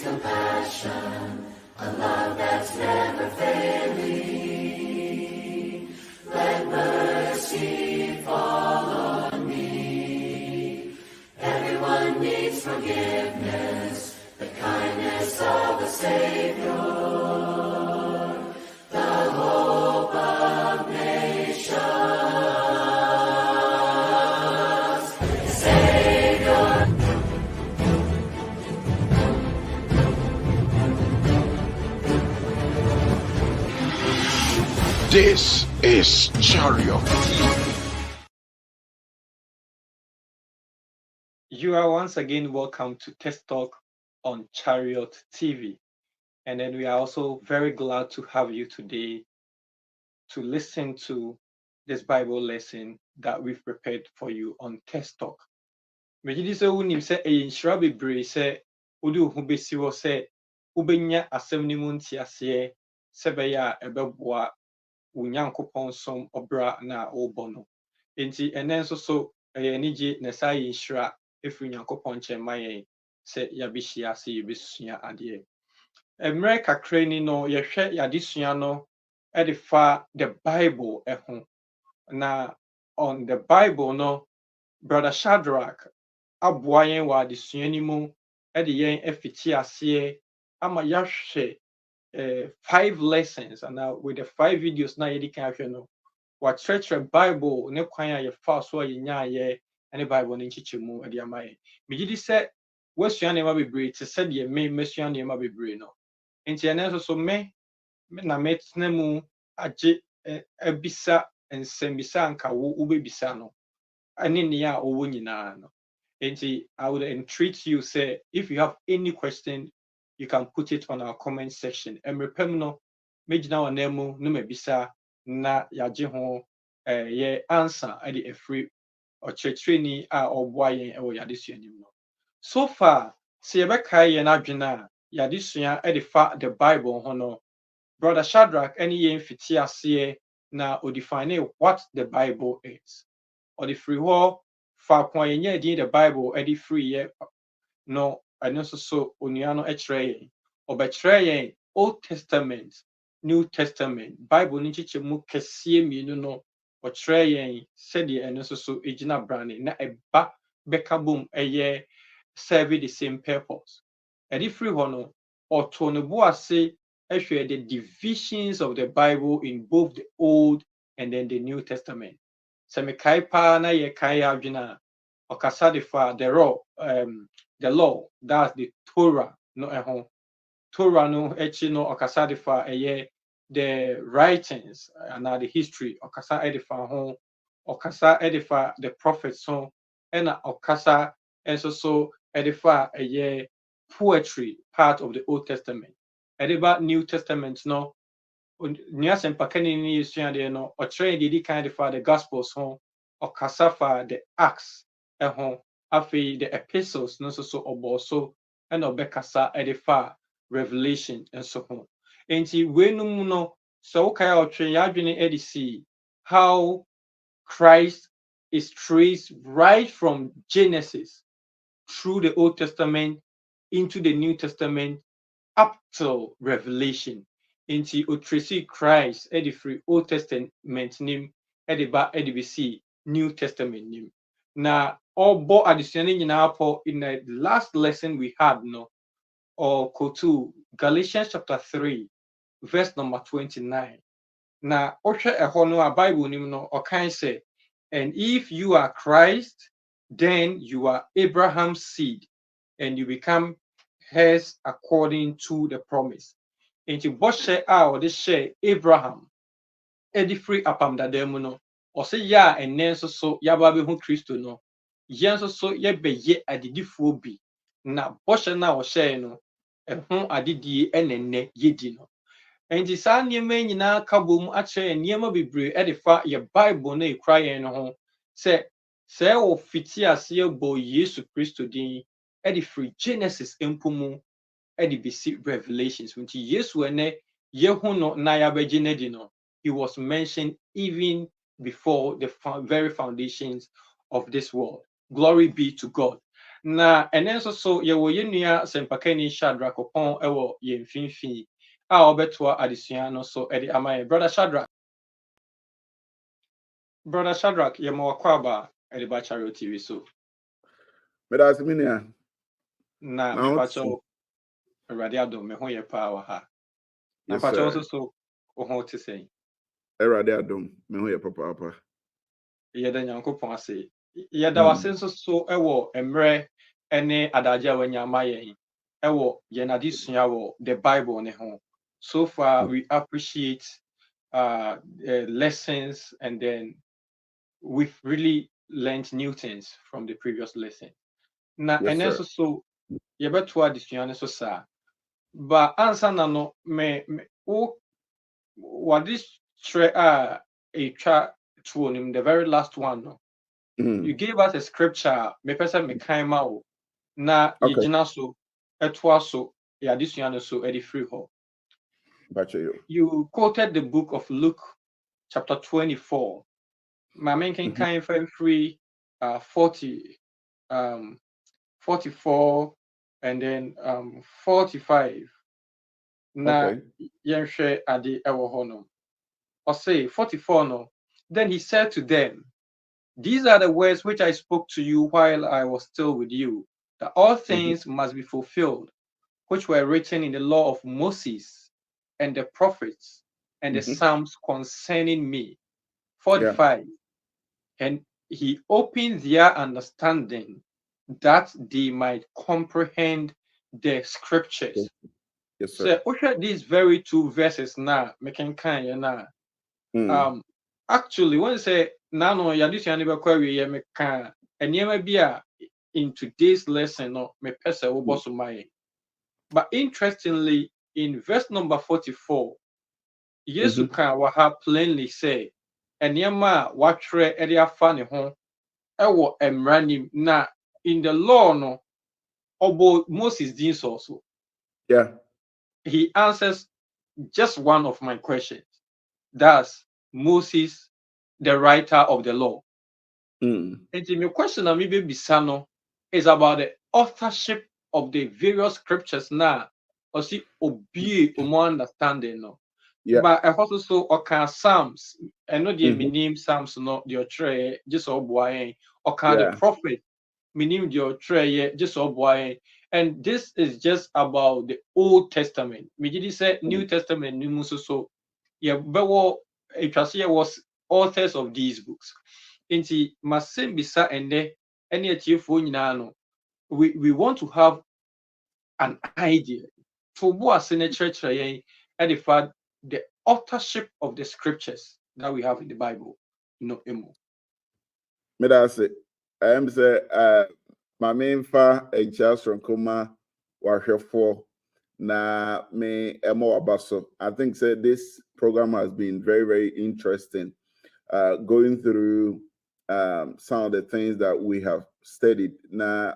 compassion, a love that's never failing. Let mercy fall on me. Everyone needs forgiveness, the kindness of the Savior, the hope of nations. Savior. This is Chariot TV. You are once again welcome to Test Talk on Chariot TV. And then we are also very glad to have you today to listen to this Bible lesson that we've prepared for you on Test Talk. Megidi sɛ wonim sɛ ɛyɛ nhyira bebree sɛ wode wo ho bɛsi hɔ sɛ wobɛnya asɛm no mu nteaseɛ sɛ ɛbɛyɛ a ɛbɛboa wo Nyankopɔn som ɔbra na wobɔ no. Enti ɛnɛ nso so ɛyɛ anigye na saa yɛ nhyira ɛfiri Nyankopɔn nkyɛn ma yɛn sɛ yɛabɛhyia sɛ yɛbɛsua adeɛ. Mmerɛ kakra ni no yɛhwɛ yɛadesua no ɛde fa the Bible ɛho. Na on the Bible no, Brother Shadrach aboa yɛn wɔ adesua no mu ɛde yɛn afiti aseɛ ama yɛahwɛ 5 lessons and with the 5 videos na yɛde kan ahwɛ no wɔakyerɛkyerɛ Bible ne kwan a yɛfa so a yɛnyaayɛ ne Bible ne nkyekyɛmu ɛde ama yɛn. Megye di sɛ wɔasua nneɛma bebree te sɛ deɛ masua nneɛma bebree no. Nti ɛnɛ nso so me na mɛtena mu agye abisa nsɛmbisa anka wobɛbisa no ɛne nea a ɔwɔ nyinaa no. Nti I would entreat you say if you have any question you can put it on our comment section. Mmerepam no megyina wɔ nan mu no mabisa na yɛagye ho yɛ answer ɛde afiri ɔkyerɛkyerɛni a ɔboa yɛn ɛwɔ yɛadesua nim no. So far sɛ yɛbɛkae yɛn adwene a yɛadesua ɛde fa the Bible ho no, Brother Shadrach ɛne yɛn fiti aseɛ na ɔdefine what the Bible is. Ɔde firi hɔ faako a yɛnyɛ din the Bible ɛde firi yɛ no ɛno nso so onua no ɛkyerɛ yɛn. Ɔbɛkyerɛ yɛn Old Testament, New Testament, Bible no nkyekyɛmu kɛseɛ mmienu no ɔkyerɛ yɛn sɛdeɛ ɛno nso so ɛgyina brane na ɛba bɛka bom ɛyɛ serve the same purpose. Ɛde firi hɔ no ɔtoo ne bo ase ɛhwɛ the divisions of the Bible in both the Old and then the New Testament. Sɛ mekae paa na yɛkae adwene a ɔkasa de fa the law, that's the Torah no ɛho. Torah no ɛkyi no ɔkasa de fa ɛyɛ the writings and the history ɔkasa ɛde fa ho, ɔkasa ɛde fa the prophets ho, ɛna ɔkasa ɛnso so ɛde fa ɛyɛ poetry part of the Old Testament. Ɛde ba New Testament no nuasɛmpakani ne yɛsua deɛ no ɔkyerɛ deɛ di kan de fa the Gospels ho, ɔkasa fa the Acts ɛho, afei the epistles no nso so ɔbɔ so ɛna ɔbɛkasa ɛde fa Revelation nso ho. Enti wenum no sɛ wokae a ɔtwe yɛadwene ɛde see how Christ is traced right from Genesis through the Old Testament into the New Testament up till Revelation. Enti otresi Christ ɛde firi Old Testament nim ɛde ba ɛde besi New Testament nim. Na ɔbɔ adesua no nyinaa pɔ in the last lesson we had no or kotu Galatians chapter 3 verse number 29. Na ɔhwɛ ɛhɔ no a Bible nim no ɔkan sɛ, and if you are Christ then you are Abraham's seed and you become heirs according to the promise. Enti bɔhyɛ a ɔde hyɛ Abraham ɛde firi apam dada mu no ɔsɛ yɛ a ɛnɛ nso so yɛaba bɛhu Kristo no yɛn nso so yɛbɛyɛ adidifoɔ bi na bɔhyɛ no a ɔhyɛɛ no ɛho adidie ɛna nnɛ yɛdi no. Enti saa nneɛma nyinaa ka bom akyerɛ nneɛma bebree ɛde fa yɛ Bible na ɛkura yɛn no ho sɛ wɔ fiti aseɛ bɔ Yesu Kristo din ɛde firi Genesis mpo mu ɛde besi Revelations. Nti Yesu ɛnɛ yɛhu no na yɛabɛgye n'adi no, he was mentioned even before the very foundations of this world. Glory be to God. Na ɛne nso so yɛwɔ yɛn nua sɛmpakani Shadrach Opɔn ɛwɔ yɛn mfimfini a ɔbɛtoa adesua no so ɛde ama yɛn. Brother Shadrach, yɛma wakɔ aba ɛde ba Chariot TV so. Medas minia. Na mepakyɛw Awurade adom me ho yɛ paa wɔ ha. Na mepakyɛw nso so wo ho te sɛn. Awurade adom me ho yɛ papa. Yɛda Nyankopɔn ase. Yɛda wase nso so ɛwɔ mmerɛ ɛne adagye a wanya ama yɛn ɛwɔ yɛn adesua wɔ the Bible ne ho. So far we appreciate lessons, and then we've really learned new things from the previous lesson. Na ɛne nso so yɛbɛtoa adesua no so saa. Ba ansa na no me wade kyerɛ a ɛtwa tuo nim, the very last one no. You gave us a scripture, me pesa me kain ma wo. Na yegyina so etoa so yadesua no so edi free ho. You quoted the book of Luke chapter 24. My main kind free 44 and then 45. Na yenhwe ade ewo ho no. Or say 44 no. Then he said to them, "These are the words which I spoke to you while I was still with you, that all things must be fulfilled, which were written in the law of Moses and the prophets and the Psalms concerning me." 45. And he opened their understanding that they might comprehend the scriptures. Yes, sir. So these very two verses now, making kind actually when you say nano yadisua ne bekwa we ye meka enema bi in today's lesson no me pese wo boso mai. But interestingly, in verse number 44, Yesu kan wa ha plainly say enema watwre e de afa ne ho ewo emranim na in the law no obo Moses din so. Yeah. He answers just one of my questions. That's Moses, the writer of the law. And the question that me be Sano is about the authorship of the various scriptures now. Or see obey more understanding no. Yeah. But I also so okay Psalms. I know the name Psalms no the tray just oboy or the prophet meaning the tray just oboy. And this is just about the Old Testament. Me did say New Testament new so yeah, but it was authors of these books. Inti masembisa ende any achiefo nyina no. We want to have an idea for what senator and the fact the authorship of the scriptures that we have in the Bible. No emo. Me that's it. I am say my main fa a just from Kuma for na me emo abaso. I think say this program has been very, very interesting. Going through some of the things that we have studied. Na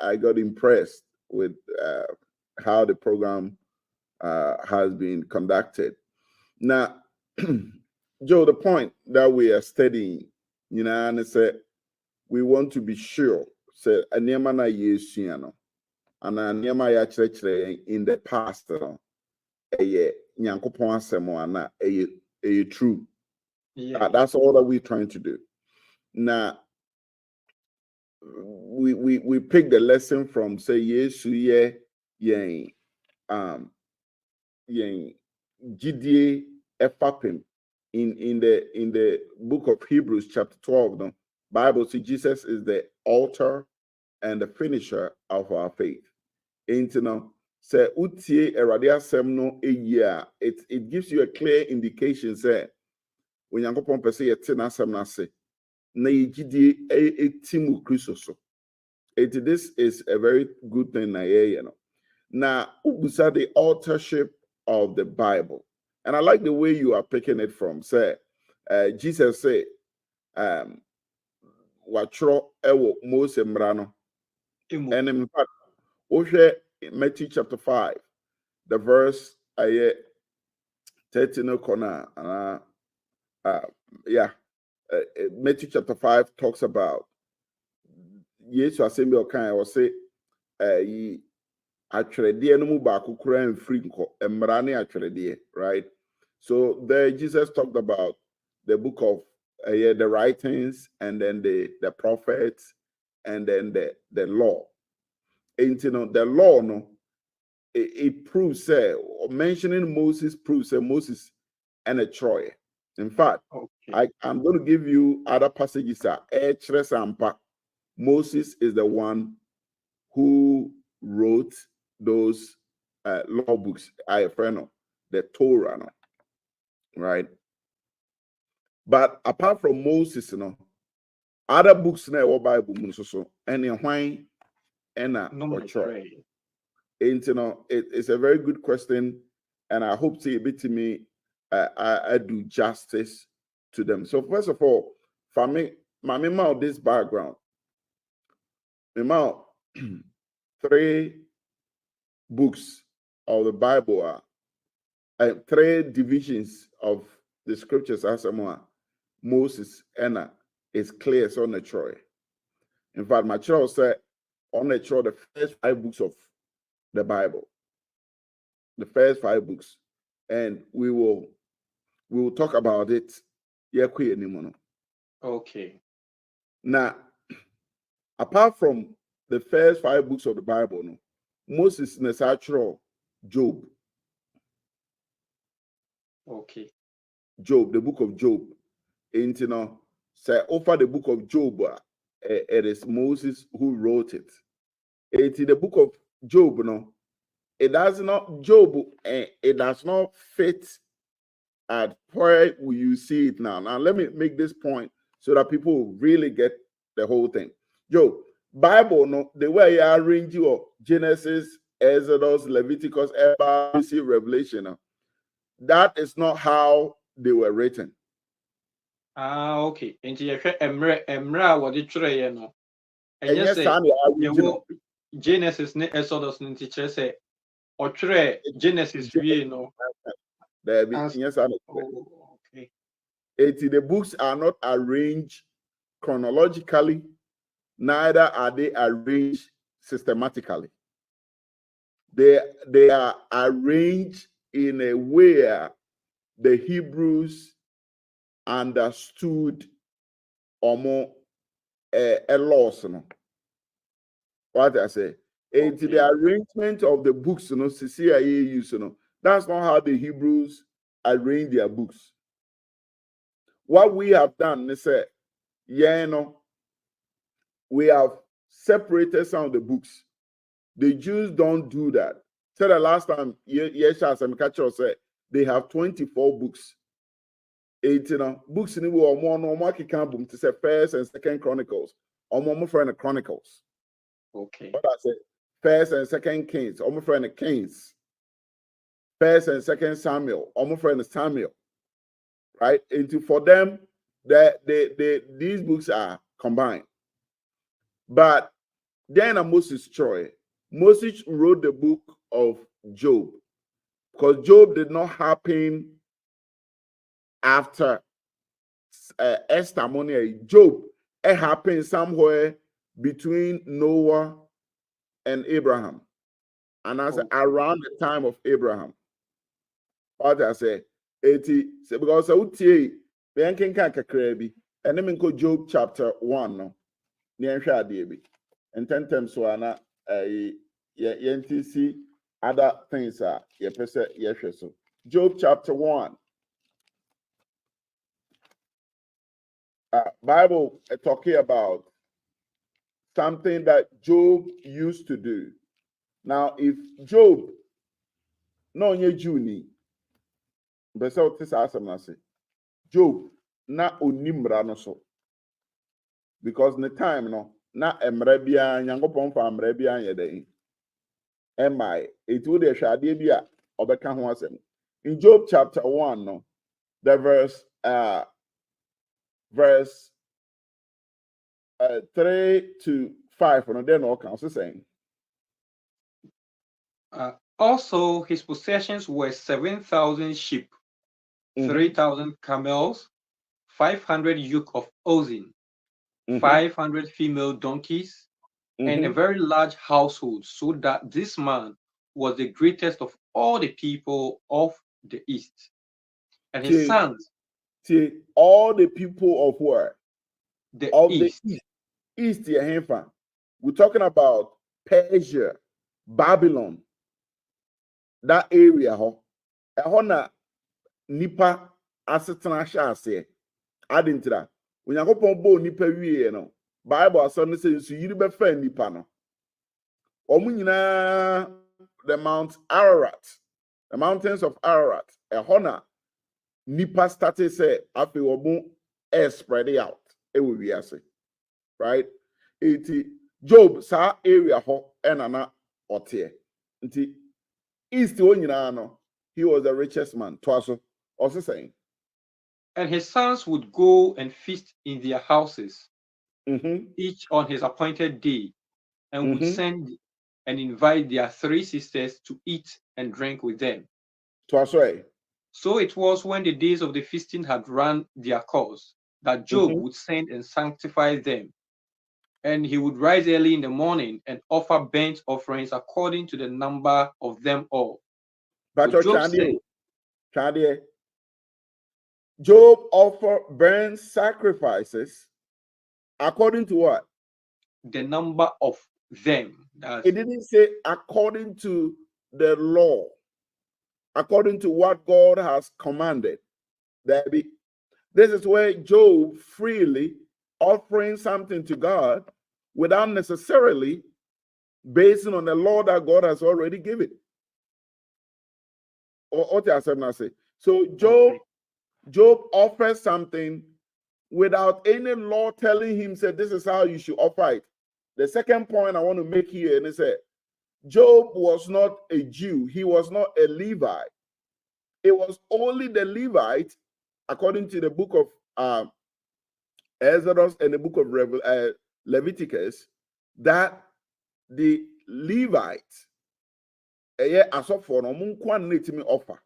I got impressed with how the program has been conducted. Now, Joe, the point that we are studying, and we want to be sure, say, anema na yesu and anema ya church in the past, nyankopon asemo ana true. Yeah. That's all that we're trying to do. Now, we pick the lesson from say Yesu yen Gidie Epapim in the book of Hebrews chapter 12. The Bible says Jesus is the author and the finisher of our faith. Say utie erade asem no eyi it gives you a clear indication say when Yankopon pese yete na asem na se na yigidie etimu Kristo so. This is a very good thing na Now, ubusa the authorship of the Bible. And I like the way you are picking it from. Say, Jesus said, Watro ewo Mose mrano. And in fact, Matthew chapter 5, the verse 30 no corner. Matthew chapter 5 talks about yes, assembly or kind or say atwerɛdeɛ no mu baako koraa mfiri mmara ne atwerɛdeɛ, right? So there Jesus talked about the book of the writings, and then the prophets, and then the law. And you know, the law, no, it proves mentioning Moses proves Moses and a Troy. In fact, Okay. I'm going to give you other passages. Moses is the one who wrote those law books. I friend the Torah, no? Right? But apart from Moses, you know, other books in the Bible, so any why and No, Troy. And you know, it's a very good question, and I hope to be to me I do justice to them. So first of all, for me, my mouth this background, my mouth 3 books of the Bible are 3 divisions of the scriptures as someone Moses and is clear so on the Troy. In fact, my child said on the Troy the first 5 books of the Bible, the first 5 books, and we will talk about it. Okay. Now, apart from the first 5 books of the Bible, no, Moses is natural Job. Okay. Job, the book of Job. And you know, say over the book of Job, it is Moses who wrote it. And the book of Job, no, it does not it does not fit at where you see it now. Now, let me make this point so that people really get the whole thing. Job, Bible, no, the way you arrange your Genesis, Exodus, Leviticus, Revelation, that is not how they were written. Okay. Nti yɛhwɛ emre a wɔde twerɛeɛ no. And Ɛnyɛ yes, sɛ yɛwɔ Genesis ne Exodus no nti kyerɛ sɛ ɔtwerɛ Genesis wie no. Yes, okay. The books are not arranged chronologically, neither are they arranged systematically. They are arranged in a way the Hebrews understood or more a loss. What I say? Okay. The arrangement of the books, that's not how the Hebrews arrange their books. What we have done is say, we have separated some of the books. The Jews don't do that. So the last time Yesha Semkacho said they have 24 books. Books in the world more to say First and Second Chronicles, or more friend of Chronicles. Okay. What I say, First and Second Kings, or more friend of Kings. First and Second Samuel, or more friend of Samuel. Right? For them, these books are combined. But then Moses wrote the book of Job, because Job did not happen after Esther Money. Job, it happened somewhere between Noah and Abraham, and I said around the time of Abraham. What I say, 80 because and then go Job chapter 1 no. And 10 times so ana see other things are so Job chapter 1. Bible talking about something that Job used to do. Now, if Job no nye Juni, Job na onimra no so, because in the time no na emre bia nyankopon fa emre bia yeden emai it would hwade bia obeka ho asem. In Job chapter 1 no, the verse 3 to 5 no, then all counts saying also his possessions were 7,000 sheep, 3,000 camels, 500 yoke of oxen, Mhm. 500 female donkeys, and a Mhm. very large household, so that this man was the greatest of all the people of the east. And his See, sons, see, all the people of where? the Of the east. east. East Yehenfa. We're talking about Persia, Babylon, that area. Na nipa asetena hyɛ aseɛ. Adintra. Onyankopɔn bɔ nipa wie no. Bible asɛm no sɛ nsu yiri bɛfa nipa no. Ɔmo nyinaa the Mount Ararat, the mountains of Ararat. Ɛhɔ na nipa started say afei ɔmo air spread it out. Ɛwɔ wiase. Right? Eti Job saa area hɔ ɛna na ɔteɛ. Nti east hɔ nyinaa no, he was the richest man. Toa so. Ɔse saying. And his sons would go and feast in their houses, Mhm. each on his appointed day, and would Mhm. send and invite their 3 sisters to eat and drink with them. Toa so ɛ. So it was when the days of the feasting had run their course that Job Mhm. would send and sanctify them. And he would rise early in the morning and offer burnt offerings according to the number of them all. But So Job said, Chandier. Job offered burnt sacrifices according to what? the number of them. That's It didn't say according to the law, according to what God has commanded. This is where Job freely offering something to God without necessarily basing on the law that God has already given. So Job offers something without any law telling him, say, this is how you should offer it. The second point I want to make here, and it said, Job was not a Jew. He was not a Levite. It was only the Levite, according to the book of Exodus and the book of Leviticus, that the Levites offer.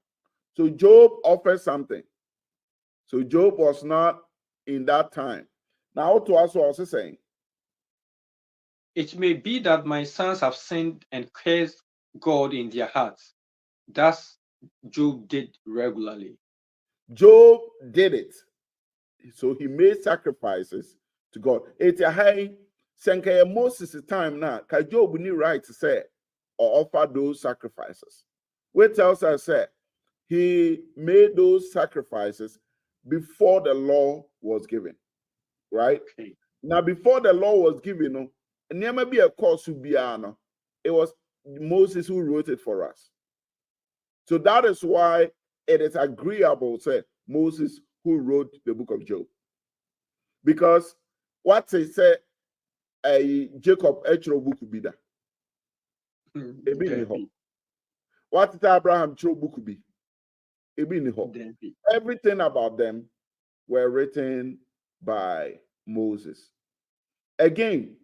So Job offers something. So Job was not in that time. Now, to us, what I was saying. it may be that my sons have sinned and cursed God in their hearts. Thus Job did regularly. Job did it. So he made sacrifices to God. It's a high Sankaya Moses' time now. Can Job need right to say or offer those sacrifices? What tells us that he made those sacrifices before the law was given. Right? Okay. Now, before the law was given, there may be a course to be it was Moses who wrote it for us. So that is why it is agreeable, say Moses who wrote the book of Job. Because what they say, Jacob Echro book be that. What did Abraham Chro book be? Everything about them were written by Moses. Again,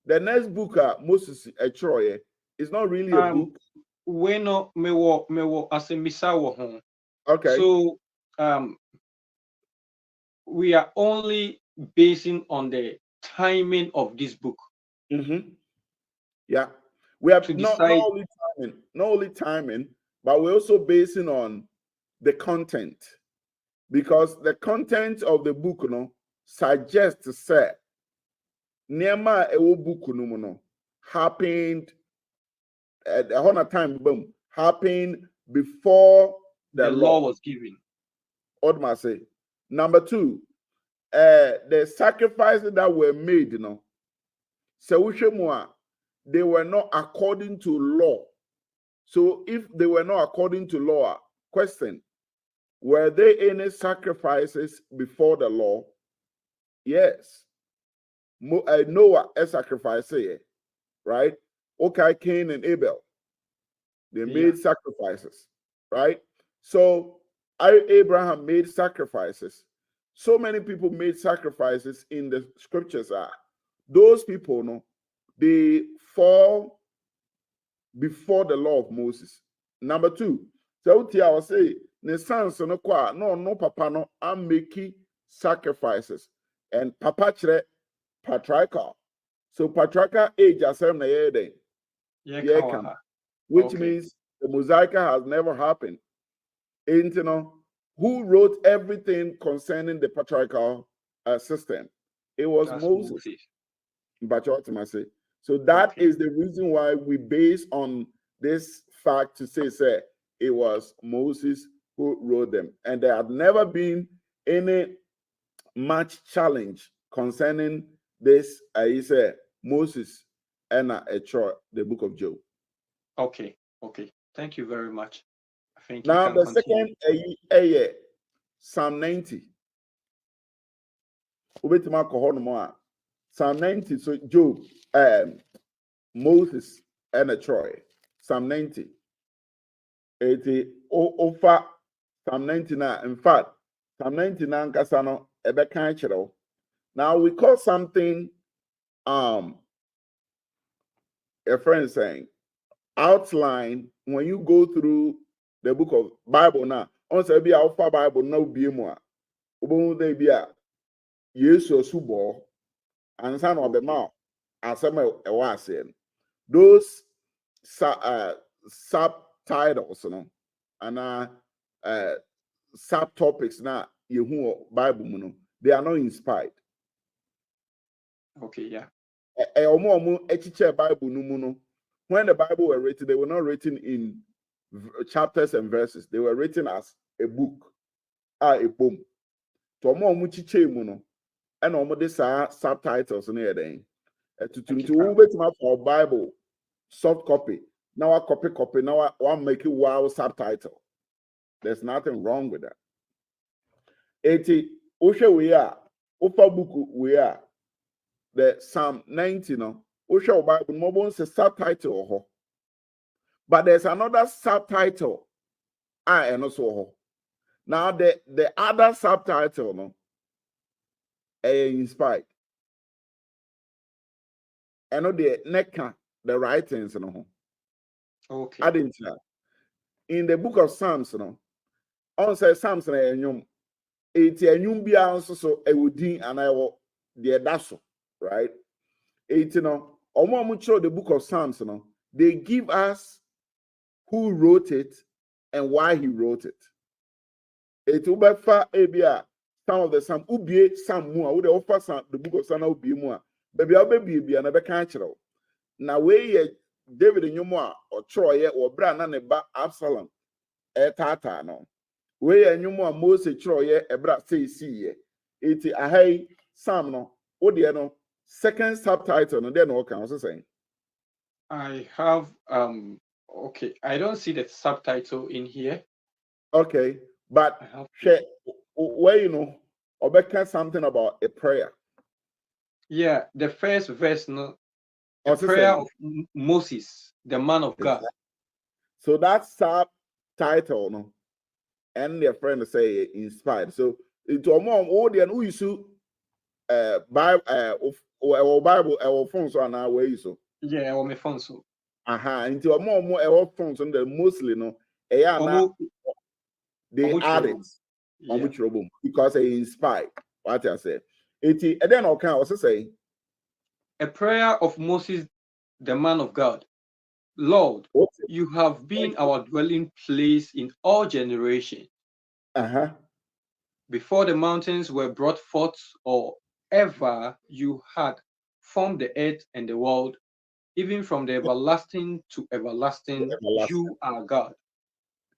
the next book, Moses Echro, is not really a book. Okay. So we are only basing on the timing of this book. Mm-hmm. Yeah. We have not only timing, but we're also basing on the content. Because the content of the book suggests that Nema ewo book happened at a time happened before the law was given. Odma say. Number two, the sacrifices that were made, they were not according to law. So if they were not according to law, question, were there any sacrifices before the law? Yes. Noah a sacrifice, right? Okay, Cain and Abel, they made sacrifices, right? So Abraham made sacrifices. So many people made sacrifices in the scriptures. Those people, they fall before the law of Moses. Number two, so I will say, ne sons no papa no am making sacrifices, and papa chere patriarchal. So patriarchal age asem na yeden. Yeah, Kawaha. Which Okay. means the Mosaic has never happened. And you know, who wrote everything concerning the patriarchal system? It was That's Moses. Moses. But what am I say? So that Okay. is the reason why we base on this fact to say it was Moses who wrote them, and there had never been any much challenge concerning this. I say Moses and the book of Job. Okay. Okay. Thank you very much. I think Now you can the continue. second Psalm 90. Psalm 90. So Job, Moses, and Troy. Psalm 90. 80 over Psalm 99. In fact, Psalm 99 kasano ebeka chero. Now we call something a friend saying outline when you go through the book of Bible now. On say be alpha Bible now be mo. Obo dey be a Yesu subo ansa na obema asem e wa ase. Those subtitles no and subtopics na yehu Bible mu no, they are not inspired. Okay, yeah. Bible no mu no, when the Bible were written, they were not written in chapters and verses. They were written as a book, a poem. To omo chiche mu no, and omo de subtitles na yeden. To bet for Bible soft copy. Now I copy. Now I make it wow subtitle. There's nothing wrong with that. 80 Osha we are, Opa book we are. The Psalm 90 no. Osha Bible mobile says subtitle. But there's another subtitle. And also now the other subtitle no inspired. And the neka the writings no. Okay. I didn't know. In the book of Psalms no. On say Psalms na enyum. Eti enyum bia nso so ewodin and ewo the daso, right? Eti no omo the book of Psalms no. They give us who wrote it and why he wrote it. Eti ubefa ebia some of the Psalm ubie Psalm mu a wo de offer the book of Psalms ubie mu a baby obebie na beka kire. Na we ye David enyum a ochroye obra na ne ba Absalom etata no. We enyum a Moses chroye ebra say see eti ahai Psalm no ode no second subtitle no then no can also say I have okay. I don't see the subtitle in here. okay, but where you know obeka something about a prayer. Yeah, the first verse no a Also prayer saying, of Moses, the man of God. So that subtitle no and their friend say inspired. So into a mom audience who is Bible Bible phone so now where you so Yeah, or my phone so. Into a more phones on the mostly no they add it on which room because they inspired what I said. And then okay, I was saying a prayer of Moses, the man of God. Lord, you have been our dwelling place in all generations. Before the mountains were brought forth, or ever you had formed the earth and the world, even from the everlasting to everlasting, you are God.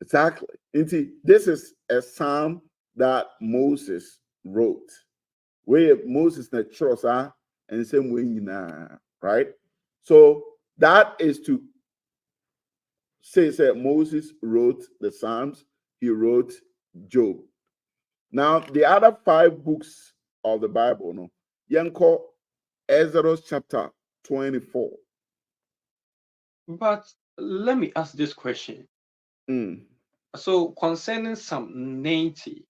Exactly. This is a psalm that Moses wrote. Where Moses na trust and same way right? So that is to say Moses wrote the Psalms, he wrote Job. Now the other 5 books of the Bible, no, Yanko Exodus chapter 24. But let me ask this question. So concerning Psalm 90,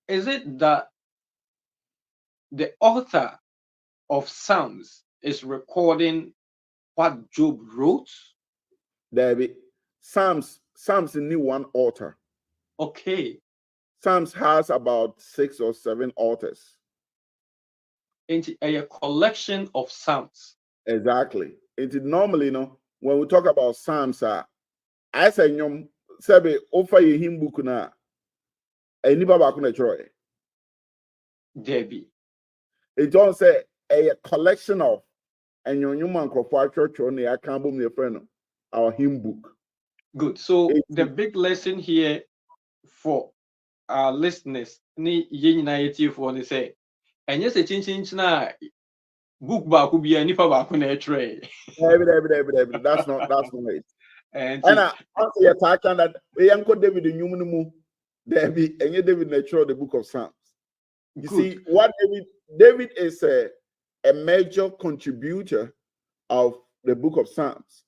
is it that the author of Psalms is recording what Job wrote? There be Psalms in new one author. Okay. Psalms has about 6 or 7 authors. It's a collection of psalms. Exactly. It's normally, when we talk about Psalms, I say, sebe ofa ye hymn book na, enipa baako na ɛtwerɛ. Debbie. It don't say a collection of and your human church on the account of your friend, our hymn book. Good. So It's- the big lesson here for our listeners, ni yɛn nyinaa yɛtiefoɔ ne sɛ, ɛnyɛ sɛ kyinkyin na book baako bi a nipa baako na ɛtwerɛ. David. That's not it. And And I say attack that we uncle David in human David and you David nature the book of Psalms. You good. see, what David is a major contributor of the book of Psalms.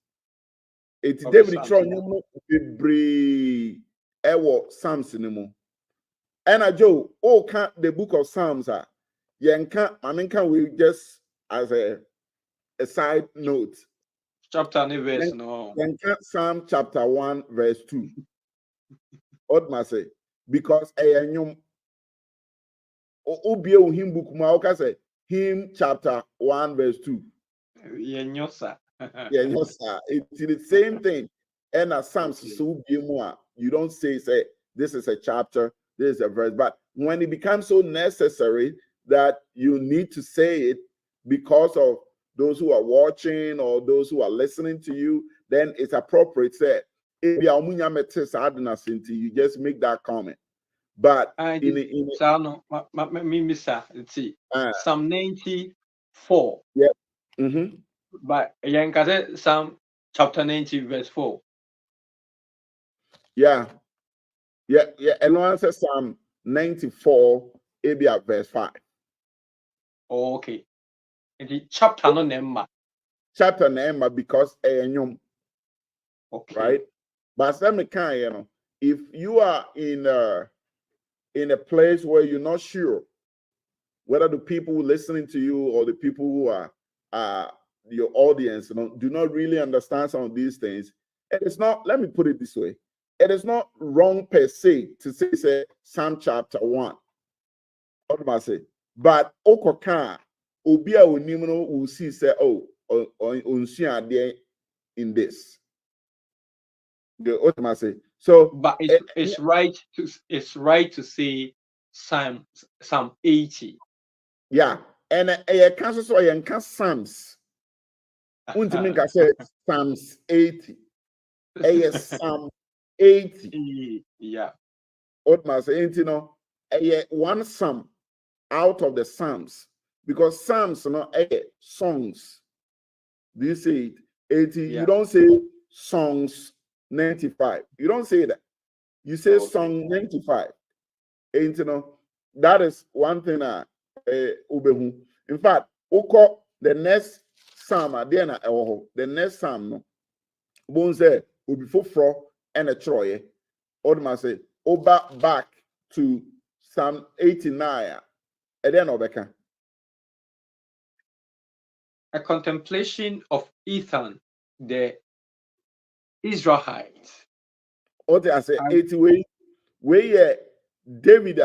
It's Of David Psalms, Tron yeah. Bibri Ewo Psalms anymore. And I Joe, can't the book of Psalms are can we just as a side note. Chapter and verse no. Psalm chapter 1, verse 2. What must say? Because a new Obio hymn book Maoka say hymn chapter 1, verse 2. Yenyosa. Yeah, yes, sir. It's the same thing. And as Psalms so be more, you don't say this is a chapter, this is a verse. But when it becomes so necessary that you need to say it because of those who are watching or those who are listening to you, then it's appropriate. Say, if you just make that comment. But Psalm 94. Yeah. Mm-hmm. But Psalm chapter 90, verse 4. Yeah. And one says Psalm 94, Abia verse 5. Oh, okay. And the chapter no name. Chapter name because okay. Right? But if you are in a place where you're not sure whether the people listening to you or the people who are your audience do not really understand some of these things, it is not, let me put it this way, it is not wrong per se to say Psalm chapter 1. What do I say? But okoka obia onimno will see say in this. What am I say? So but it's right to say Psalm 80. Yeah, and a cancer so I can Psalms. Untimi say Psalms 80. A Psalm 80. Yeah. What am I saying? One psalm out of the Psalms, because Psalms songs. Do you say it? 80. Yeah. You don't say songs 95. You don't say that. You say song 95. That is one thing ubehu. In fact, the next psalm the next psalm no bon say obi foforo and a troye. Odma say back to Psalm 89. And then obeka. A contemplation of Ethan, the Israelite. What I say 80 where David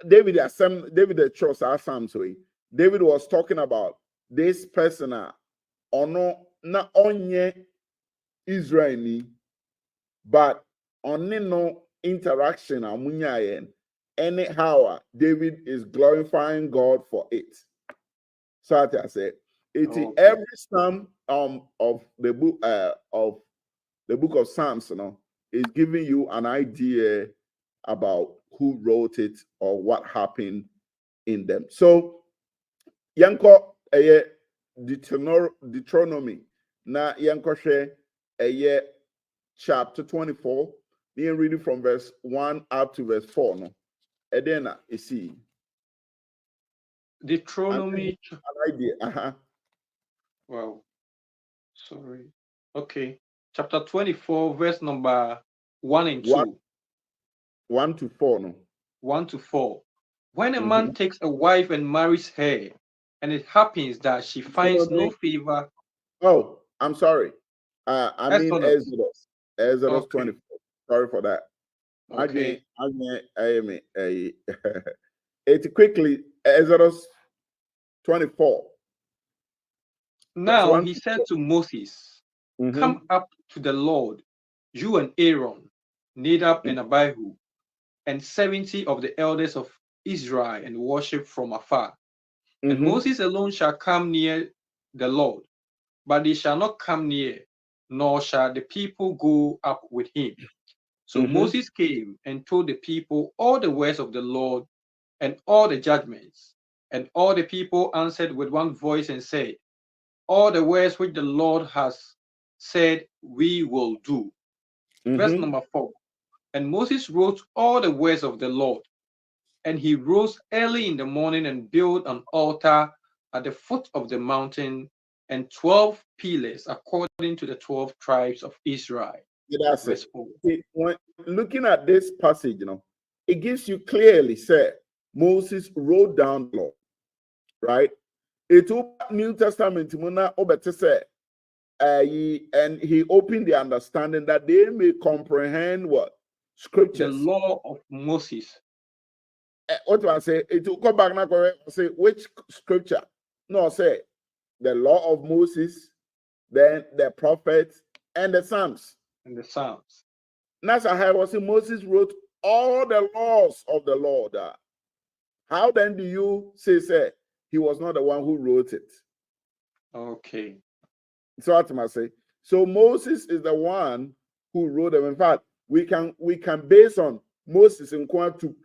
the trust our Psalms way. David was talking about this person ono na onye Israeli, but only no interaction amunyayen. Anyhow, David is glorifying God for it. So I said, every psalm of the book of Psalms, is giving you an idea about who wrote it or what happened in them. So, yanko Deuteronomy na yanko share chapter 24. We read it from verse 1 up to verse 4. No, and then you see Deuteronomy. An idea. Wow. Sorry. Okay. Chapter 24, verse number 1 and 2. 1 to 4. No. 1 to 4. When a man takes a wife and marries her, and it happens that she finds no favor. Oh, I'm sorry. I mean Exodus. Exodus Okay. 24. Sorry for that. Okay. It quickly, Exodus 24. Verse Now 1. he said to Moses, Mhm, come up to the Lord, you and Aaron, Nadab and Abihu, and 70 of the elders of Israel, and worship from afar. And mhm, Moses alone shall come near the Lord, but they shall not come near, nor shall the people go up with him. So mhm, Moses came and told the people all the words of the Lord and all the judgments. And all the people answered with one voice and said, all the words which the Lord has said we will do. Verse mhm. number 4. And Moses wrote all the words of the Lord. And he rose early in the morning and built an altar at the foot of the mountain and 12 pillars according to the 12 tribes of Israel. Yeah, that's it. Verse 4. When looking at this passage, it gives you clearly said Moses wrote down the law, right? It New Testament, and he opened the understanding that they may comprehend what The scriptures. law of Moses. What do I say? It will come back now. Say which scripture? No, say the law of Moses, then the prophets and the Psalms. And the Psalms. That's how was Moses wrote all the laws of the Lord. How then do you say he was not the one who wrote it? Okay. So what I say? So Moses is the one who wrote them. In fact, we can base on Moses in to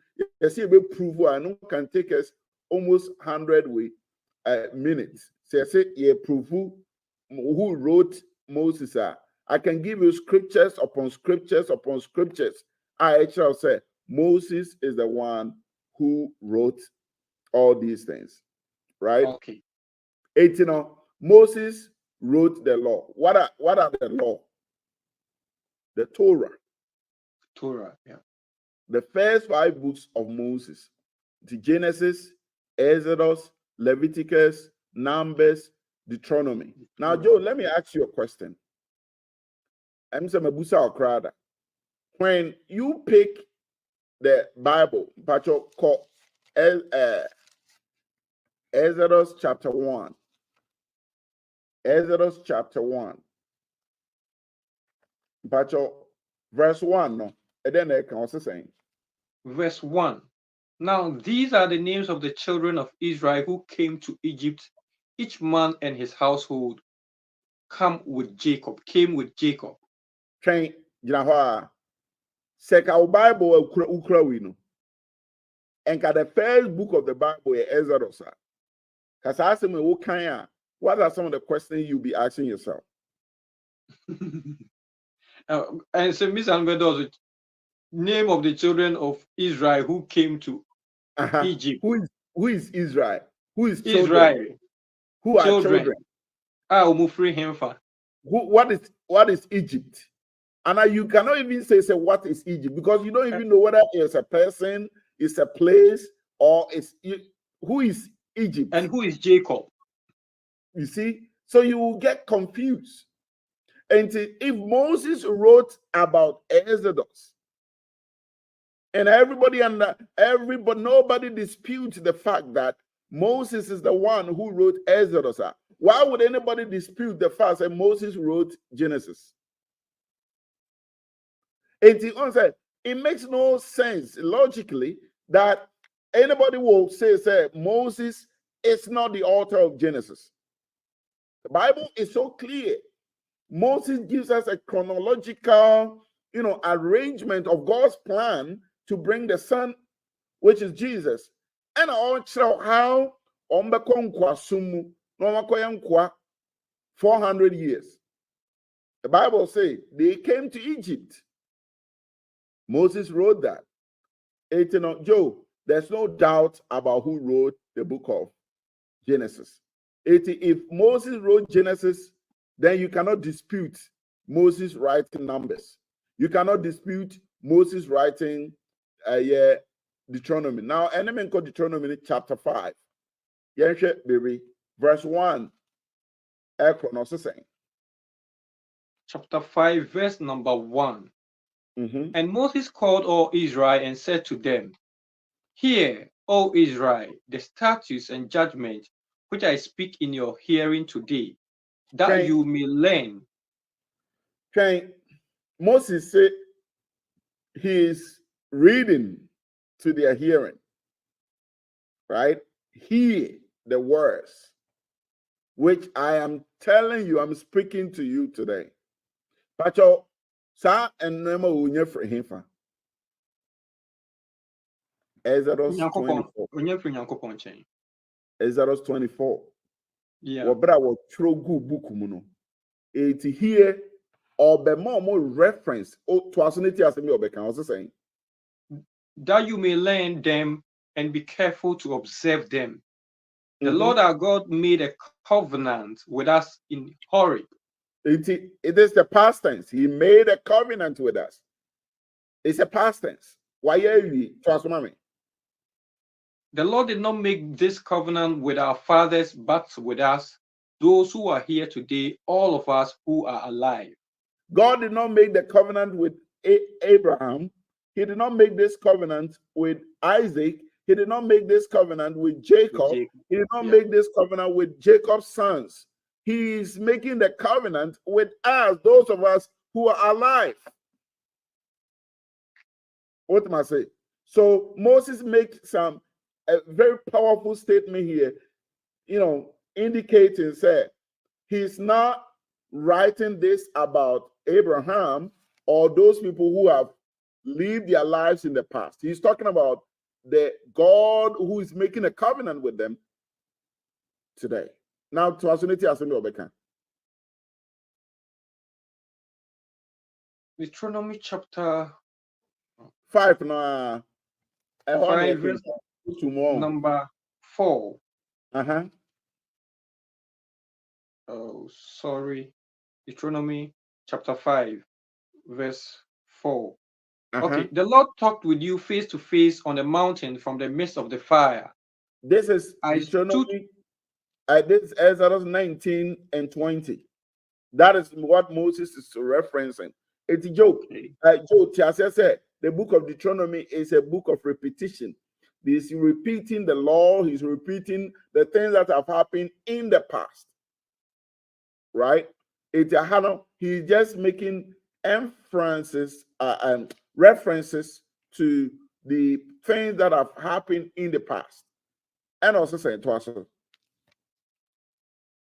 see we prove I know can take us almost 100 minutes. So I say yeah, prove who wrote Moses. I can give you scriptures upon scriptures upon scriptures. I actually say Moses is the one who wrote all these things, right? Okay. 18. Moses wrote the law. What are the law? The Torah, Torah. Yeah. the first 5 books of Moses, the Genesis, Exodus, Leviticus, Numbers, Deuteronomy. Now, Joe, let me ask you a question. I'm saying Mabusa Okrada. When you pick the Bible, Pacho, call Exodus chapter 1. Exodus chapter 1. Pacho, verse 1. No, and then I can also say. Verse 1. Now these are the names of the children of Israel who came to Egypt, each man and his household came with Jacob. Train, Seka Bible ukra we no. And the first book of the Bible is Exodus. Because I ask me, what are some of the questions you'll be asking yourself? And so Miss Almeida, name of the children of Israel who came to Egypt. Who is Israel? Who is children? Israel. Who are children? Umufri Hemfa. What is Egypt? And you cannot even say what is Egypt because you don't even know whether it's a person, it's a place, or who is Egypt? And who is Jacob? You see? So you will get confused. And if Moses wrote about Exodus, and nobody disputes the fact that Moses is the one who wrote Exodus. Why would anybody dispute the fact that Moses wrote Genesis? And it makes no sense logically that anybody will say Moses is not the author of Genesis. The Bible is so clear. Moses gives us a chronological, arrangement of God's plan to bring the Son, which is Jesus. And also how 400 years. The Bible says they came to Egypt. Moses wrote that. Joe, there's no doubt about who wrote the book of Genesis. If Moses wrote Genesis, then you cannot dispute Moses writing Numbers. You cannot dispute Moses writing Deuteronomy. Now, enemy called Deuteronomy chapter 5. Baby, verse 1. Chapter 5, verse number 1. Mhm. And Moses called all Israel and said to them, Hear, O Israel, the statutes and judgments which I speak in your hearing today, that Twen, you may learn. Moses said he is reading to their hearing, right? Hear the words which I am telling you, I'm speaking to you today. Pacho, sa enema unye frehifa. Exodus 24. Exodus 24. Yeah. Wabra wo trogu book muno. Eti here or be more reference to asuniti asemi obeka. I was saying that you may learn them and be careful to observe them. The Lord our God made a covenant with us in Horeb. It is the past tense. He made a covenant with us. It's a past tense. Why are you transforming? The Lord did not make this covenant with our fathers, but with us, those who are here today, all of us who are alive. God did not make the covenant with Abraham. He did not make this covenant with Isaac. He did not make this covenant with Jacob. He did not make this covenant with Jacob's sons. He is making the covenant with us, those of us who are alive. What am I saying? So Moses makes a very powerful statement here, indicating that he's not writing this about Abraham or those people who have lived their lives in the past. He's talking about the God who is making a covenant with them today. Now, to Asuniti Asemi Obeka. Deuteronomy chapter 5 now. 5 verse number 4. Oh, sorry. Deuteronomy chapter 5 verse 4. Okay, the Lord talked with you face to face on the mountain from the midst of the fire. This is Deuteronomy. This is Exodus 19 and 20. That is what Moses is referencing. It's a joke. Joe Tiasia said the book of Deuteronomy is a book of repetition. He's repeating the law. He's repeating the things that have happened in the past. Right? He's just making inferences and references to the things that have happened in the past. And also saying to us.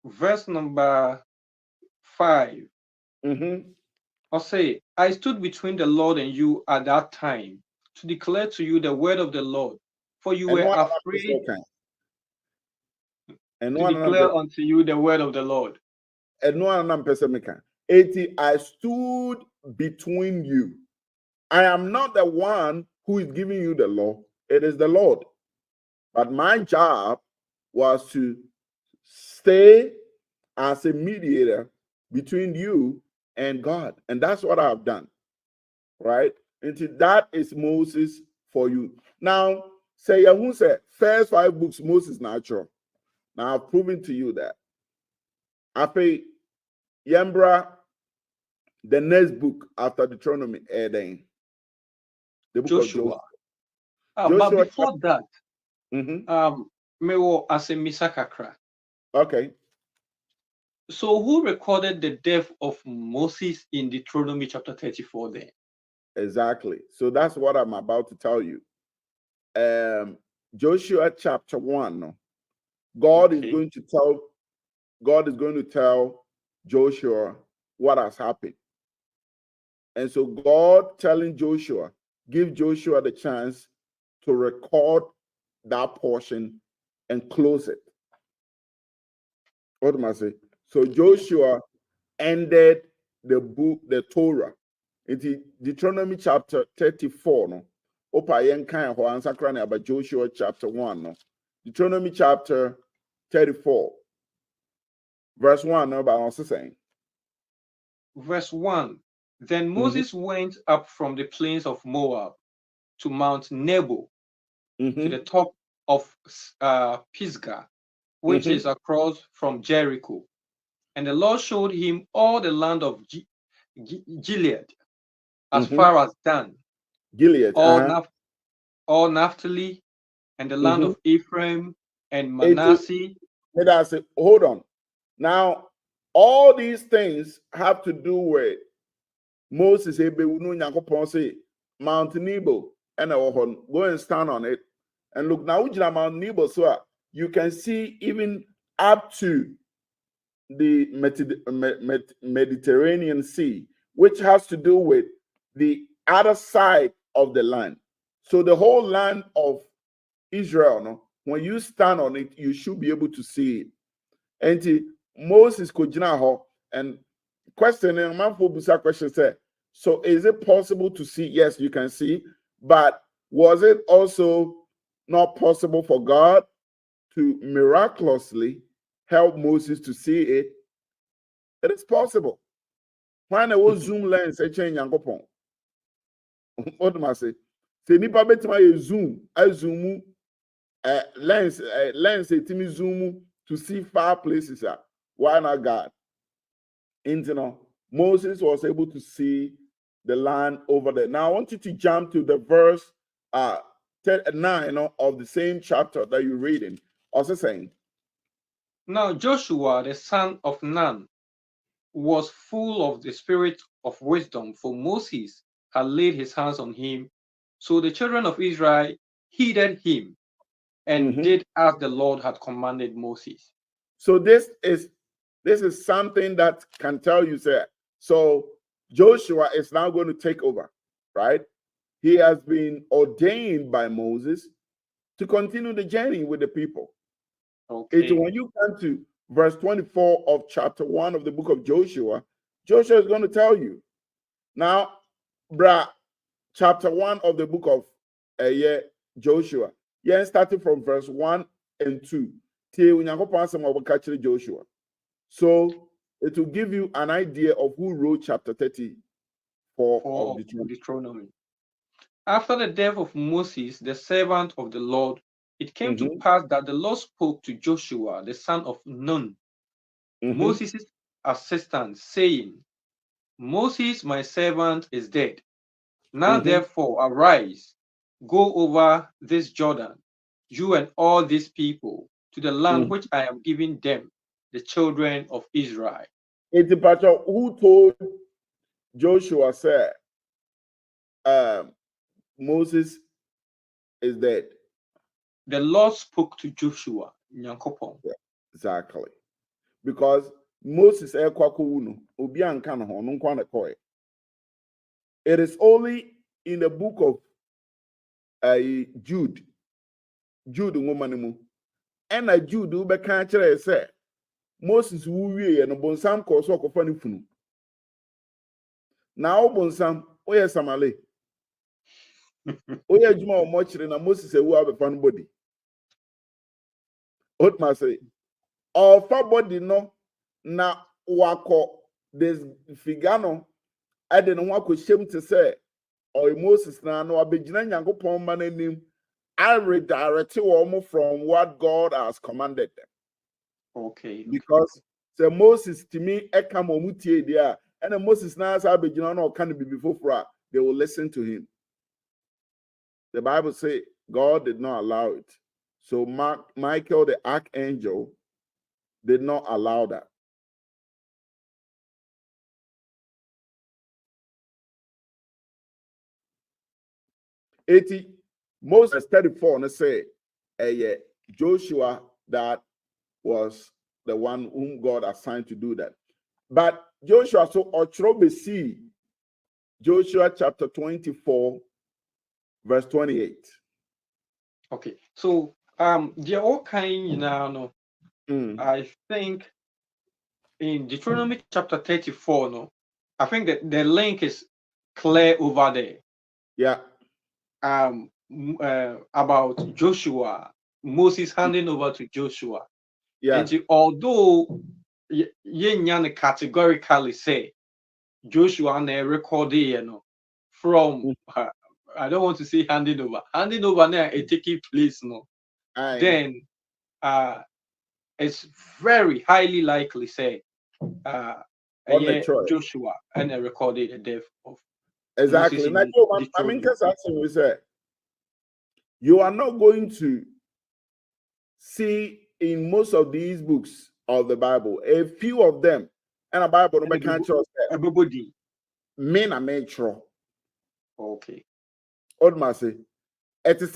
Verse number 5. I'll say, I stood between the Lord and you at that time to declare to you the word of the Lord, for you were afraid to declare unto you the word of the Lord. I stood between you. I am not the one who is giving you the law. It is the Lord. But my job was to stay as a mediator between you and God. And that's what I've done. Right? And that is Moses for you. Now, say Yahoo said, first 5 books, Moses natural. Now I've proven to you that. I pay Yembra, the next book after Deuteronomy, the book Joshua. of Joshua. But before that, Mewo as a Misakakra. Okay. So who recorded the death of Moses in Deuteronomy chapter 34 then? Exactly. So that's what I'm about to tell you. Joshua chapter 1. God is going to tell Joshua what has happened. And so God telling Joshua, give Joshua the chance to record that portion and close it. What am I saying? So Joshua ended the book, the Torah. It's Deuteronomy chapter 34. No? Opa yen kind of answer about Joshua chapter 1. No? Deuteronomy chapter 34. Verse 1, no, but also saying. Verse 1. Then Moses went up from the plains of Moab to Mount Nebo, to the top of Pisgah, which is across from Jericho. And the Lord showed him all the land of Gilead, as Mhm. far as Dan, Gilead. all, all Naphtali, and the land Mhm. of Ephraim and It, Manasseh. let us say, hold on. Now, all these things have to do with Moses. Say Mount Nebo, and go and stand on it. And look now, Mount Nebo, so you can see even up to the Mediterranean Sea, which has to do with the other side of the land. So the whole land of Israel, no, when you stand on it, you should be able to see it. And Moses Kojinaho and questioning Manfo Busa question said, so is it possible to see? Yes, you can see, but was it also not possible for God to miraculously help Moses to see it? It is possible. When I was zoom lens, I change Yankopon. What do I say? Say nipa betima zoom, I zoom lens, it me zoom to see far places. Why not God? Moses was able to see the land over there. Now I want you to jump to the verse 9 of the same chapter that you're reading. Also saying, Now Joshua, the son of Nun, was full of the spirit of wisdom, for Moses had laid his hands on him. So the children of Israel heeded him and did as the Lord had commanded Moses. So this is something that can tell you that. So Joshua is now going to take over, right? He has been ordained by Moses to continue the journey with the people. It's Okay. when you come to verse 24 of chapter 1 of the book of Joshua, Joshua is going to tell you. Now, chapter 1 of the book of Joshua. Yeah, starting from verse 1 and 2. Joshua. So it will give you an idea of who wrote chapter 34 of Deuteronomy. After the death of Moses, the servant of the Lord, it came to pass that the Lord spoke to Joshua, the son of Nun, Moses' assistant, saying, Moses, my servant, is dead. Now therefore arise, go over this Jordan, you and all these people, to the land which I am giving them, the children of Israel. It's the who told Joshua said, Moses is dead. The Lord spoke to Joshua. Nyankopon. Yeah, exactly. Because Moses it is only in the book of Jude woman and Jude who be say Moses wu wie no bonsam ko so okofa ne funu. Na o bonsam o ye samale. O ye adwuma o mo kire na Moses ewu abefa no body. What must say? Or fa body no na wako des figano ade no wako shem te say or Moses na no abegyina Nyankopon ma nanim I redirect them from what God has commanded them. Okay. Because the Moses to me ekam omutie dia and Moses na asa abegyina no can be before they will listen to him. The Bible says God did not allow it. So Michael the archangel did not allow that. Moses 34 and say Joshua that was the one whom God assigned to do that. But Joshua so Otrobesi, Joshua chapter 24 verse 28. Okay. So they're all kind no. I think in Deuteronomy chapter 34, no, I think that the link is clear over there. Yeah. About Joshua, Moses handing over to Joshua. Yeah. And although Yen categorically say Joshua and recorded, from I don't want to say handing over now a taking place, no. Then it's very highly likely say Joshua and recorded the death of Exactly. Now, I mean, because we say you are not going to see in most of these books of the Bible, a few of them, and a Bible number can't trust everybody. Men are made true. Okay. Old Massey. It is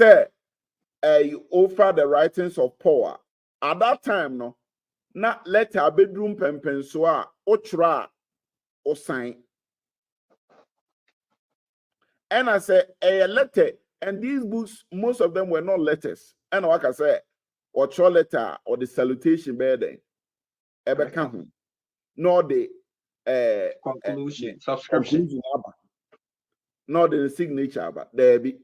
you offer the writings of Paul. At that time, no, not let a bedroom pempen so otra or sign. And I say a letter, and these books, most of them were not letters. And like I say, or your letter or the salutation bedding. Ever come nor the conclusion, subscription. Not the signature, but there be.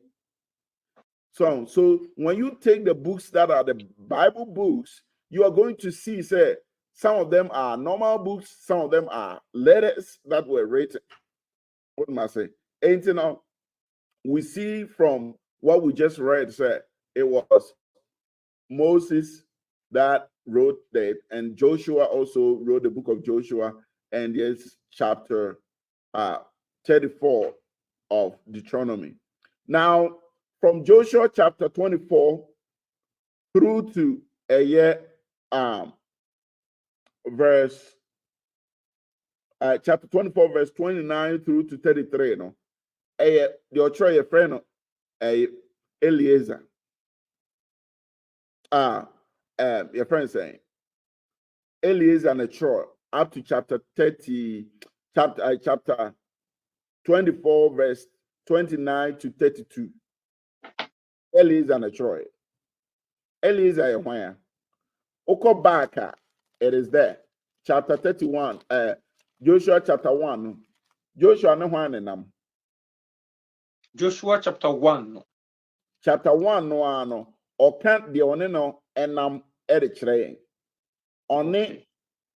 So when you take the books that are the Bible books, you are going to see, say, some of them are normal books, some of them are letters that were written. What am I saying? Ain't you know? We see from what we just read, say it was Moses that wrote that, and Joshua also wrote the book of Joshua, and yes, chapter 34 of Deuteronomy. Now, from Joshua chapter 24 through to verse chapter 24, verse 29 through to 33, no. Your try your friend Eliezer. Your friend saying Eliezer and the Troy up to chapter 30, chapter 24, verse 29 to 32. Eliezer and the Troy. Eliezer where? Oko back, it is there. Chapter 31, Joshua chapter 1. Joshua no one in them. Joshua chapter 1. Chapter 1 no or can't the one no enam edichre. One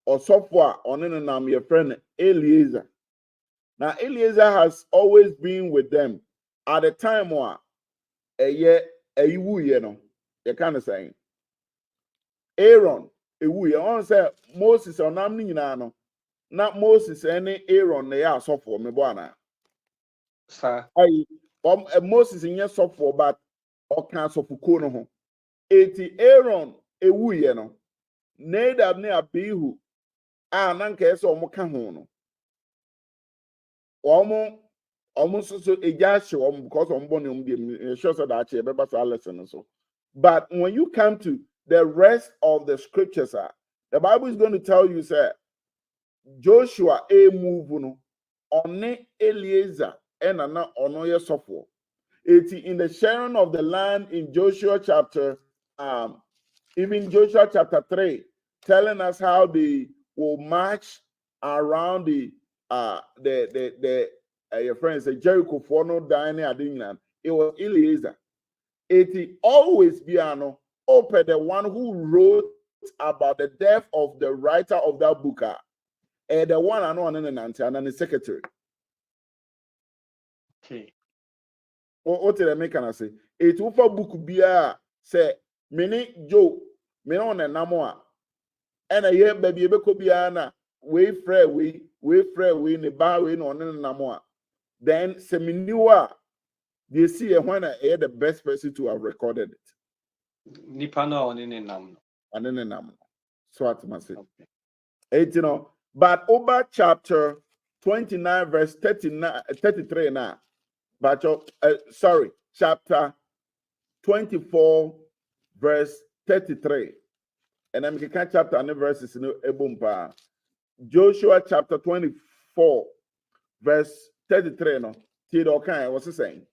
or software on nam your friend Eliezer. Now Eliezer has always been with them at the time where you know, you kind of saying Aaron, on say Moses on nam not Moses any Aaron they are software me boana. Sir. Moses in your software, but or cancel for kono ho. 80 Aaron no. Nadab ne Abihu nanka ese omo ka ho no. Omo so eja hye because omo bone omo dey sure so that e beba so lesson so. But when you come to the rest of the scriptures, the Bible is going to tell you, say, Joshua move no on Eliezer and ono ye sofo. It's in the sharing of the land in Joshua chapter, even Joshua chapter 3, telling us how they will march around your friends say Jericho for no dining at England. It was Eliezer. It always be open the one who wrote about the death of the writer of that book, and the one I know and the secretary. Okay. What did I make and I say? It will for book be say many Joe, me on a namoa, and a year baby beko biana, we fray we in the bar in on a namoa. Then Seminua, they see when I hear the best person to have recorded it. Nipana on in nam. And then nam. So at must say. 18. But over chapter 29, verse 33 now. But chapter 24, verse 33. And I'm going chapter and verses in Ebumpa. Joshua chapter 24, verse 33. No, Tidokai, what's he saying?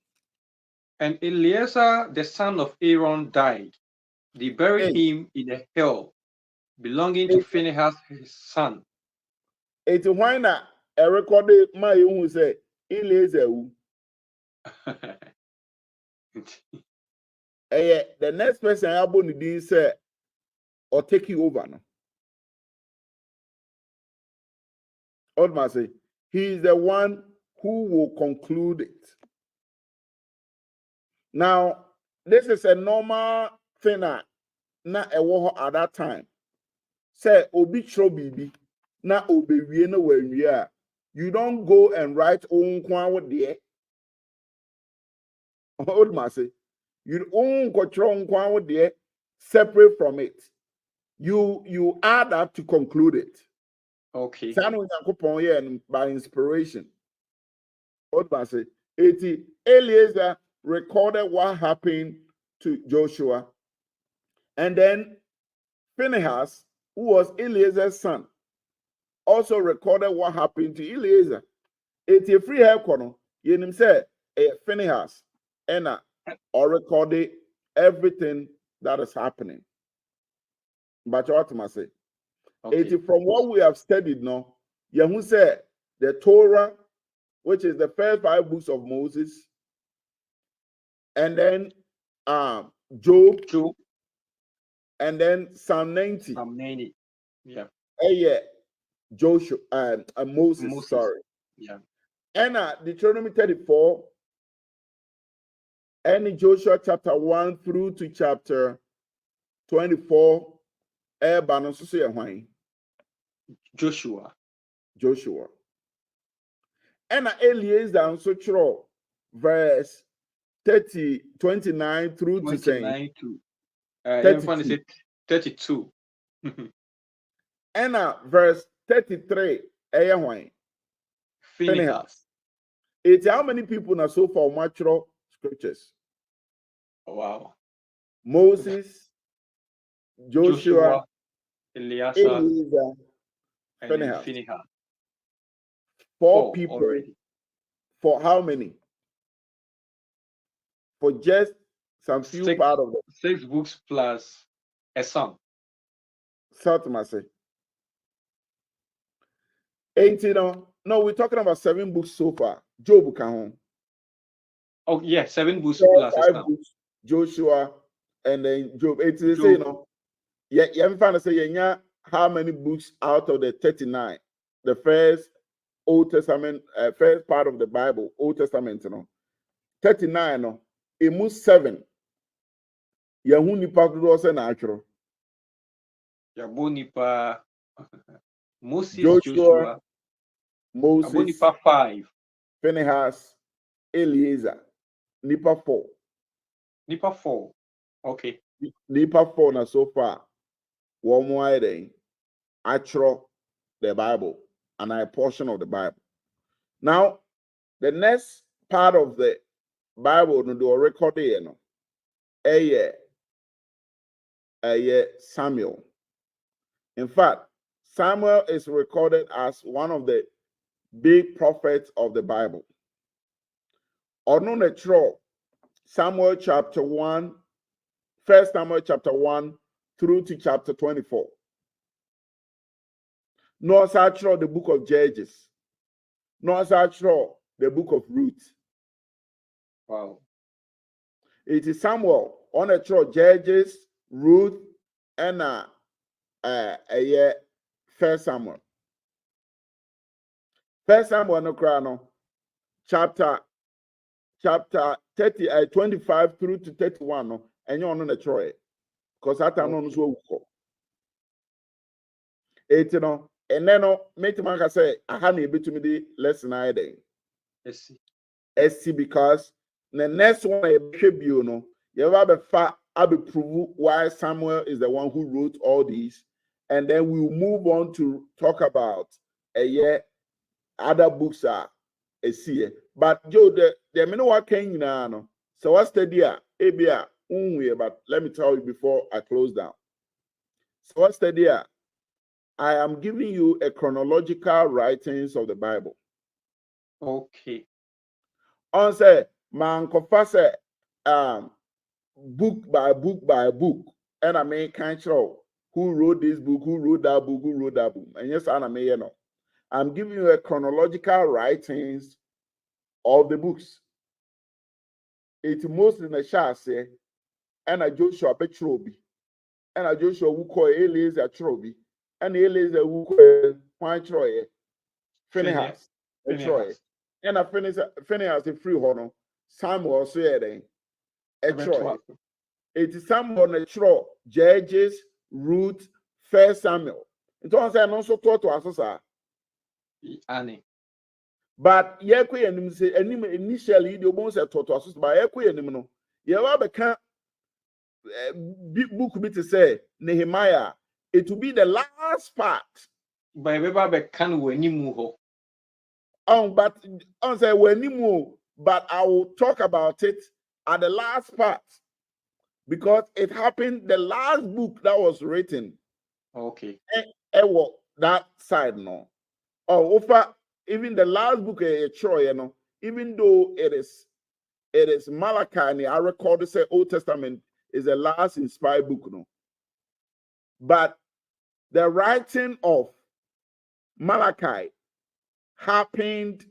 And Eleazar, the son of Aaron, died. They buried him in a hill belonging to Phinehas, his son. It's why not a recorded my who say Eleazar. The next person I want to say or take you over now. Old man say he is the one who will conclude it. Now, this is a normal thing not a war at that time. Say obi tro bibi na obi wie no wa wie. You don't go and write own kwan with there Hold my say. You own control there separate from it. You add up to conclude it. Okay. Sano Yankopon here by inspiration. What I say? 80 Eliezer recorded what happened to Joshua, and then Phinehas, who was Eliezer's son, also recorded what happened to Eliezer. 80 free hair corner. You say Phinehas and or recorded everything that is happening. But what must say? Okay. 80 from what we have studied now, Yahu said the Torah, which is the first 5 books of Moses, and then Job, and then Psalm 90. Psalm 90. Yeah. Yeah, Joshua Moses, sorry. Yeah. And Deuteronomy 34, and Joshua chapter 1 through to chapter 24. Joshua. And Eliezer also throw verse 29 through 29 to 32. And verse 33. Phinehas. It's how many people now so far natural scriptures? Wow. Moses, Joshua, Eleazar, Eliezer, and Phinehas. 4 people already. For how many? For just some few part of them. 6 books plus a song. Saltamase. 18. No, we're talking about 7 books so far. Job can home. Oh yeah, 7 books plus 5 books. Joshua and then Job. 18. Say I'm trying to say how many books out of the 39? The first Old Testament, first part of the Bible, Old Testament, 39, it moves 7. Yahu nipa dodo se na atwero. Yabo nipa Moses, Joshua, Moses, Yabo nipa 5. Phinehas, Eliezer, nipa 4. Nipa 4. Okay. Nipa 4 na so far. One more day. Atwero the Bible. And a portion of the Bible. Now, the next part of the Bible, no do record here, no. Samuel. In fact, Samuel is recorded as one of the big prophets of the Bible. Ono netro Samuel chapter 1, 1 Samuel chapter 1 through to chapter 24. No such the book of Judges. No such the book of Ruth. Wow. It is Samuel on a Judges, Ruth, and First Samuel. First Samuel no crano chapter 30 25 through to 31 no and you on the Troy because that time no so wuko. It no and then no make man say aha na ebetumi di lesson I dey. Yes, because the next one I you no you ever be fa abi prove why Samuel is the one who wrote all these, and then we'll move on to talk about other books are a see. But Joe, the minute what came no. So what's the deal? But let me tell you before I close down. So what's the deal? I am giving you a chronological writings of the Bible. Okay. On say man confess book by book by book, and I mean can't show who wrote this book, who wrote that book, who wrote that book. And yes, I may know. I'm giving you a chronological writings of the books. It's mostly in the Shase, and a Joshua Petrobi, and a Joshua who call Eliezer Trobi, and Eliezer who call Point Troy, Phinehas, Troy, and a Phinehas a free honor, Samuel Sweden, a Troy. It is Samuel a Troy, Judges, Ruth, First Samuel. It was also taught to us, sir. Annie. But yekwe enim say enim initially the obon say toto aso but yekwe enim no ye wa beka book bit to say Nehemiah, it will be the last part. By Baba can wenimu ho. But on say wenimu, but I will talk about it at the last part because it happened the last book that was written. Okay. That side no. Over even the last book you know, even though it is Malachi, and I record say Old Testament is the last inspired book, no. But the writing of Malachi happened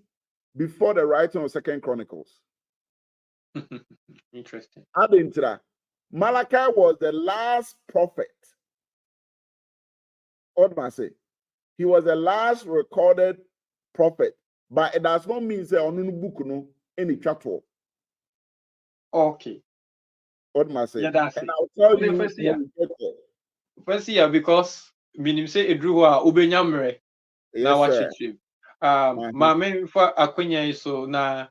before the writing of Second Chronicles. Interesting. Malachi was the last prophet. What must I say? He was the last recorded prophet, but it does not mean say on book no any chapter. Okay. What must I say? Yeah, that's and it. I'll tell Okay, you first, when yeah. we get there. First year because minim say edru a ubenyamre na Yes, sir. wachichi. Ma me fa akonya yi so na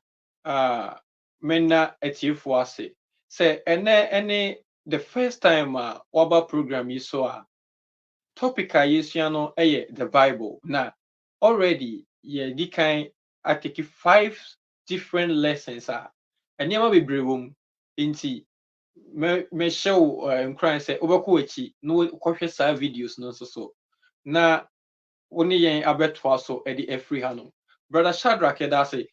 menna etiefo ase. Say ene the first time waba program yi so a topic a yesua no the Bible. Na already ye di kan I take 5 different lessons enema bebre wom nti me show nkran say obekọ echi no kohwe sa videos no so na woni yen abeto so e di free hano brother Shadrach da say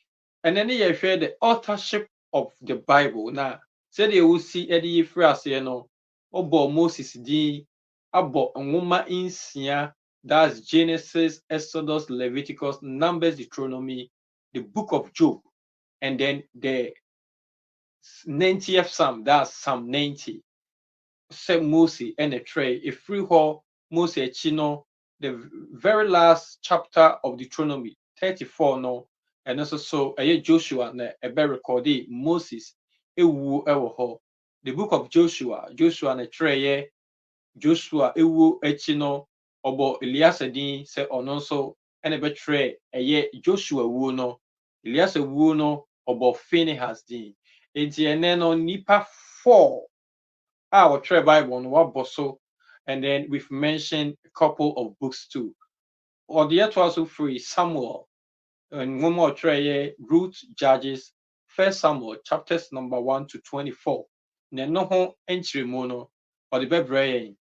and then ye hwe the authorship of the Bible na say the we see e di free ase no obo Moses din abo nwoma insia, that's Genesis, Exodus, Leviticus, Numbers, Deuteronomy, the book of Job, and then the 90th Psalm, that's Psalm 90. Say Moses and a tray, a free hall, Moses chino, the very last chapter of Deuteronomy 34 no, and also so Joshua na ebe recorded Moses ewu ewo ho. The book of Joshua na tray Joshua ewu echino obo Elias din se ono so ene betre Joshua wu no Elias wu no obo Phinehas din enti ene no nipa 4 our Bible no waboso, and then we've mentioned a couple of books too. Or the other also free Samuel and one more Ruth, Judges, First Samuel chapters number 1 to 24. Ne no ho entry mono or the bebre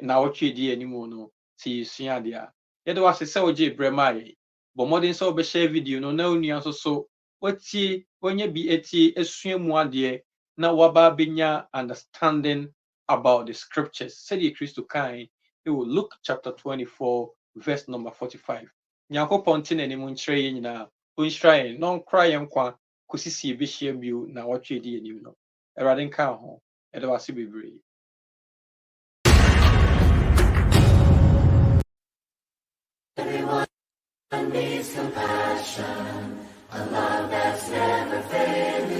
na ochi di animo no ti sua dia. Yedo wase se oje brema but modern so be share video no na onua so otie onye bi etie esua mu ade na waba benya understanding about the scriptures. Said the Christ kind, it will Luke chapter 24, verse number 45. Nyankopon tin ani mu nkyerɛ yɛ nyinaa ɔnhyira yɛn na ɔnkora yɛn nkwa kɔsi si ebehyia bio na wɔtwe di anim no Awurade nka ho ɛda wase bebree. Everyone needs compassion, a love that's never failing.